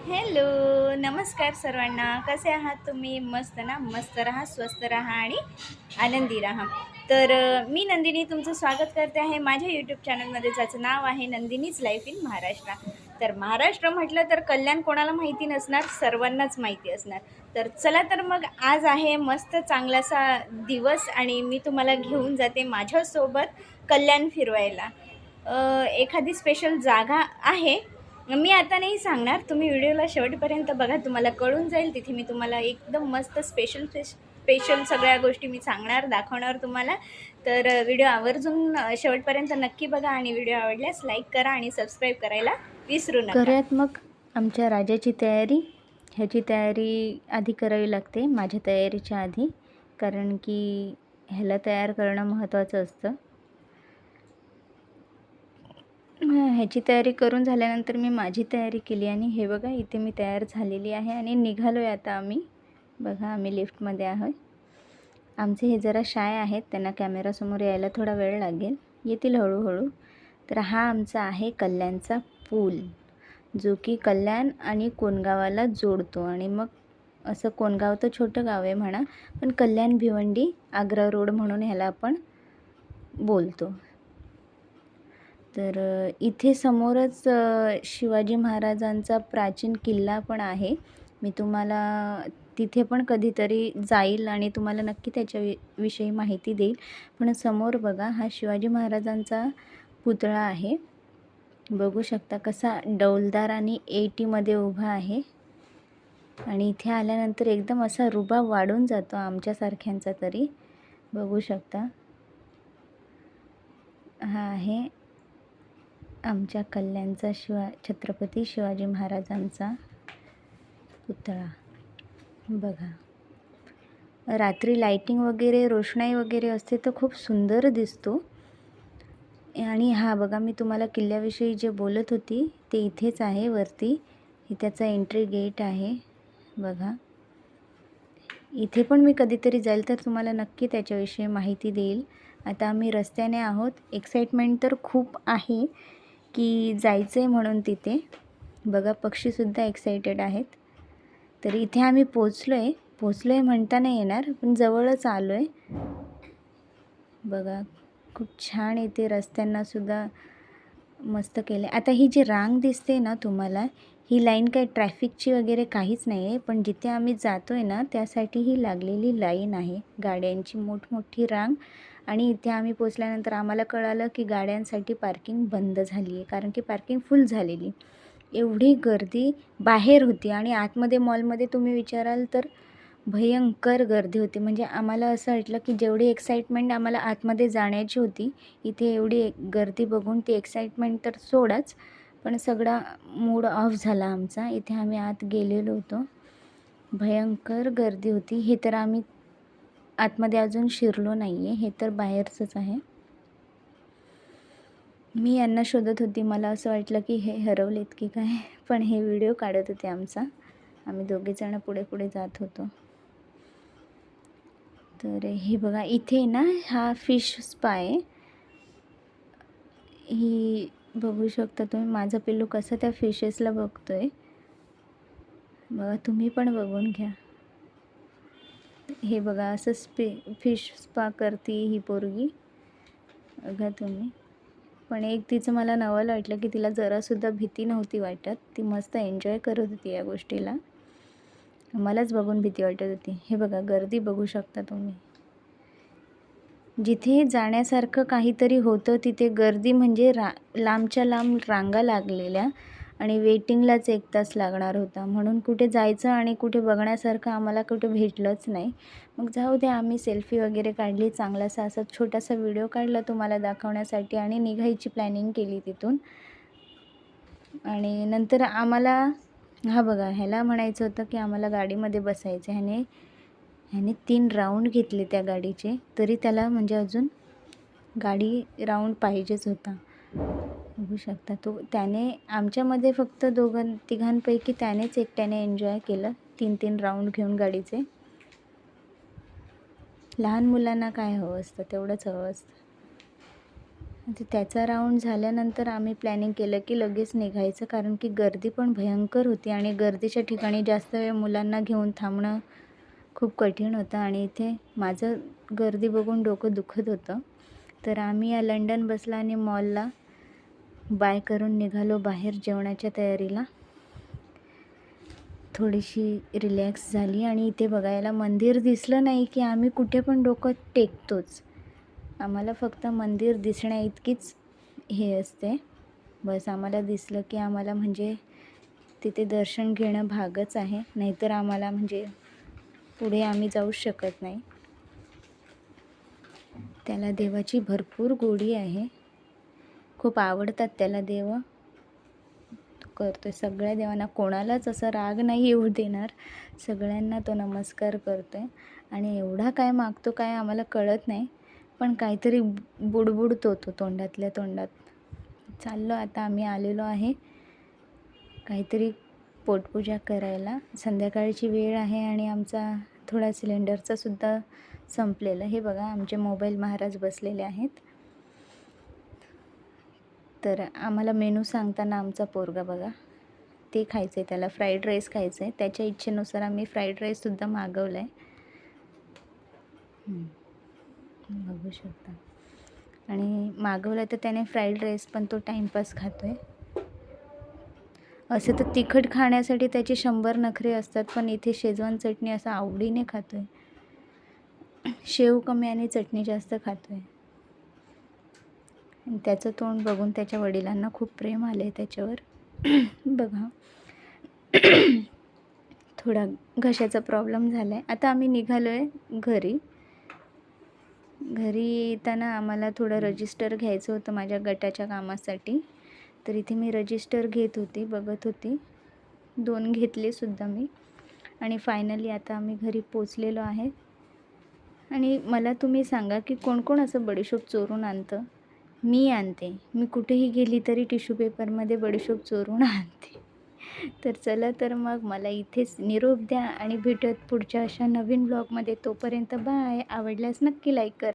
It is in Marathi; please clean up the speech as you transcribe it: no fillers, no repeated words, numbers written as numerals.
हॅलो, नमस्कार सर्वांना. कसे आहात तुम्ही? मस्त ना? मस्त राहा, स्वस्त राहा आणि आनंदी राहा. तर मी नंदिनी तुमचं स्वागत करते आहे माझ्या यूट्यूब चॅनलमध्ये, ज्याचं नाव आहे नंदिनीज लाईफ इन महाराष्ट्र. तर महाराष्ट्र म्हटलं तर कल्याण कोणाला माहिती नसणार, सर्वांनाच माहिती असणार. तर चला तर मग आज आहे मस्त चांगलासा दिवस आणि मी तुम्हाला घेऊन जाते माझ्यासोबत कल्याण फिरवायला. एखादी स्पेशल जागा आहे, मी आता नाही सांगणार, तुम्ही व्हिडिओला शेवटपर्यंत बघा, तुम्हाला कळून जाईल. तिथे मी तुम्हाला एकदम मस्त स्पेशल सगळ्या गोष्टी मी सांगणार, दाखवणार तुम्हाला. तर व्हिडिओ आवर्जून शेवटपर्यंत नक्की बघा आणि व्हिडिओ आवडल्यास लाईक करा आणि सबस्क्राईब करायला विसरू नका. करूयात मग आमच्या राजाची तयारी. ह्याची तयारी आधी करावी लागते माझ्या तयारीच्या आधी, कारण की ह्याला तयार करणं महत्त्वाचं असतं. ह्याची तयारी करून झाल्यानंतर मी माझी तयारी केली आणि हे बघा इथे मी तयार झालेली आहे आणि निघालो आहे आता आम्ही. बघा आम्ही लिफ्टमध्ये आहोत. आमचे हे जरा शाय आहेत, त्यांना कॅमेरासमोर यायला थोडा वेळ लागेल, येतील हळूहळू. तर हा आमचा आहे कल्याणचा पूल, जो की कल्याण आणि कोणगावाला जोडतो. आणि मग असं कोणगाव तर छोटं गाव आहे म्हणा, पण कल्याण भिवंडी आग्रा रोड म्हणून ह्याला आपण बोलतो. तर इथे समोरच शिवाजी महाराजांचा प्राचीन किल्ला पण आहे. मी तुम्हाला तिथे पण कधीतरी जाईल आणि तुम्हाला नक्की त्याच्या विषयी माहिती देईल. पण समोर बघा हा शिवाजी महाराजांचा पुतळा आहे. बघू शकता कसा डौलदार आणि एटीमध्ये उभा आहे. आणि इथे आल्यानंतर एकदम असा रुबाब वाढून जातो आमच्यासारख्यांचा तरी. बघू शकता हा आहे आमच्या कल्याणचा छत्रपती शिवाजी महाराजांचा पुतळा. बघा रात्री लाईटिंग वगैरे, रोषणाई वगैरे असते तर खूप सुंदर दिसतो. आणि हा बघा मी तुम्हाला किल्ल्याविषयी जे बोलत होती ते इथेच आहे वरती. हे त्याचा एंट्री गेट आहे. बघा इथे पण मी कधीतरी जाईल तर तुम्हाला नक्की त्याच्याविषयी माहिती देईल. आता आम्ही रस्त्याने आहोत. एक्साइटमेंट तर खूप आहे की जायचं आहे म्हणून तिथे. बघा पक्षीसुद्धा एक्साइटेड आहेत. तर इथे आम्ही पोचलो आहे म्हणता नाही येणार, पण जवळच आलो आहे. बघा खूप छान इथे रस्त्यांनासुद्धा मस्त केलं आहे. आता ही जी रांग दिसते ना तुम्हाला, ही लाईन काही ट्रॅफिकची वगैरे काहीच नाही आहे, पण जिथे आम्ही जातो आहे ना त्यासाठी ही लागलेली लाईन आहे, गाड्यांची मोठमोठी रांग. आणि इथे आम्ही पोचल्यानंतर आम्हाला कळालं की गाड्यांसाठी पार्किंग बंद झाली आहे, कारण की पार्किंग फुल झालेली. एवढी गर्दी बाहेर होती आणि आतमध्ये मॉलमध्ये तुम्ही विचाराल तर भयंकर गर्दी होती. म्हणजे आम्हाला असं वाटलं की जेवढी एक्साइटमेंट आम्हाला आतमध्ये जाण्याची होती, इथे एवढी गर्दी बघून ती एक्साइटमेंट तर सोडाच, पण सगळा मूड ऑफ झाला आमचा. इथे आम्ही आत गेलेलो होतो, भयंकर गर्दी होती. हे तर आम्ही आतमध्ये अजून शिरलो नाही आहे, हे तर बाहेरचंच आहे. मी यांना शोधत होती, मला असं वाटलं की हे हरवलेत की काय, पण हे व्हिडिओ काढत होते आमचा. आम्ही दोघेजणं पुढे पुढे जात होतो. तर हे बघा इथे ना हा फिश स्पा आहे. ही बघू शकता तुम्ही, माझं पिल्लू कसं त्या फिशेसला बघतोय. बघा तुम्ही पण बघून घ्या. हे बघा असं फिश स्पा करते ही पोरगी, बघा तुम्ही. पण एक तिचं मला नवल वाटलं की तिला जरासुद्धा भीती नव्हती वाटत, ती मस्त एन्जॉय करत होती या गोष्टीला. मलाच बघून भीती वाटत होती. हे बघा गर्दी बघू शकता तुम्ही. जिथे जाण्यासारखं काहीतरी होतं तिथे गर्दी म्हणजे लांबच्या लांब रांगा लागलेल्या आणि वेटिंगलाच 1 तास लागणार होता. म्हणून कुठे जायचं आणि कुठे बघण्यासारखं आम्हाला कुठे भेटलंच नाही. मग जाऊ दे, आम्ही सेल्फी वगैरे काढली, चांगलासा असा छोटासा व्हिडिओ काढला तुम्हाला दाखवण्यासाठी आणि निघायची प्लॅनिंग केली तिथून. आणि नंतर आम्हाला हा बघा ह्याला म्हणायचं होतं की आम्हाला गाडीमध्ये बसायचं. ह्याने 3 राऊंड घेतले त्या गाडीचे, तरी त्याला म्हणजे अजून गाडी राऊंड पाहिजेच होता. बघू शकता त्याने आमच्यामध्ये फक्त 2-3 त्यानेच एकट्याने एन्जॉय केलं 3-3 राऊंड घेऊन गाडीचे. लहान मुलांना काय हवं असतं, तेवढंच हवं असतं. तर त्याचा राऊंड झाल्यानंतर आम्ही प्लॅनिंग केलं की लगेच निघायचं, कारण की गर्दी पण भयंकर होती आणि गर्दीच्या ठिकाणी जास्त वेळ मुलांना घेऊन थांबणं खूप कठीण होतं आणि इथे माझं गर्दी बघून डोकं दुखत होतं. तर आम्ही या लंडन बसला आणि मॉलला बाय करून निघालो बाहेर जेवणाच्या तयारीला. थोडीशी रिलॅक्स झाली आणि इथे बघायला मंदिर दिसलं नाही की आम्ही कुठे पण डोकं टेकतोच. आम्हाला फक्त मंदिर दिसण्याइतकीच हे असते. बस आम्हाला दिसलं की आम्हाला म्हणजे तिथे दर्शन घेणं भागच आहे, नाहीतर आम्हाला म्हणजे पुढे आम्ही जाऊ शकत नाही. त्याला देवाची भरपूर गोडी आहे, खूप आवडतात त्याला देव. तो करतोय सगळ्या देवांना, कोणालाच असा राग नाही येऊ देणार. सगळ्यांना तो नमस्कार करतोय आणि एवढा काय मागतो काय आम्हाला कळत नाही, पण काहीतरी बुडबुडतो तो तोंडातल्या तोंडात. चाललो आता आम्ही आलेलो आहे काहीतरी पोटपूजा करायला. संध्याकाळची वेळ आहे आणि आमचा थोडा सिलेंडरचा सुद्धा संपलेलं. हे बघा आमचे मोबाईल महाराज बसलेले आहेत. तर आम्हाला मेनू सांगताना आमचा पोरगा बघा, ते खायचं आहे त्याला, फ्राईड राईस खायचं आहे. त्याच्या इच्छेनुसार आम्ही फ्राईड राईससुद्धा मागवला आहे, बघू शकता. आणि मागवलं तर त्याने फ्राईड राईस, पण तो टाईमपास खातो आहे. असं तर तिखट खाण्यासाठी त्याचे 100 नखरे असतात, पण इथे शेजवान चटणी असं आवडीने खातो आहे. शेव कमी आणि चटणी जास्त खातो आहे. त्याचं तोंड बघून त्याच्या वडिलांना खूप प्रेम आलं आहे त्याच्यावर. बघा थोडा घशाचा प्रॉब्लेम झाला आहे. आता आम्ही निघालो आहे घरी. घरी येताना आम्हाला थोडं रजिस्टर घ्यायचं होतं माझ्या गटाच्या कामासाठी. तर इथे मी रजिस्टर घेत होती, बघत होती. 2 घेतलेसुद्धा मी. आणि फायनली आता आम्ही घरी पोचलेलो आहे. आणि मला तुम्ही सांगा की कोण कोण असं बडीशोप चोरून आणतं? मी आणते. मी कुठेही गेली तरी टिश्यू पेपरमध्ये बडीशोप चोरून आणते. तर चला तर मग मला इथेच निरोप द्या आणि भेटूयात पुढच्या अशा नवीन ब्लॉगमध्ये. तोपर्यंत बाय. आवडल्यास नक्की लाईक करा.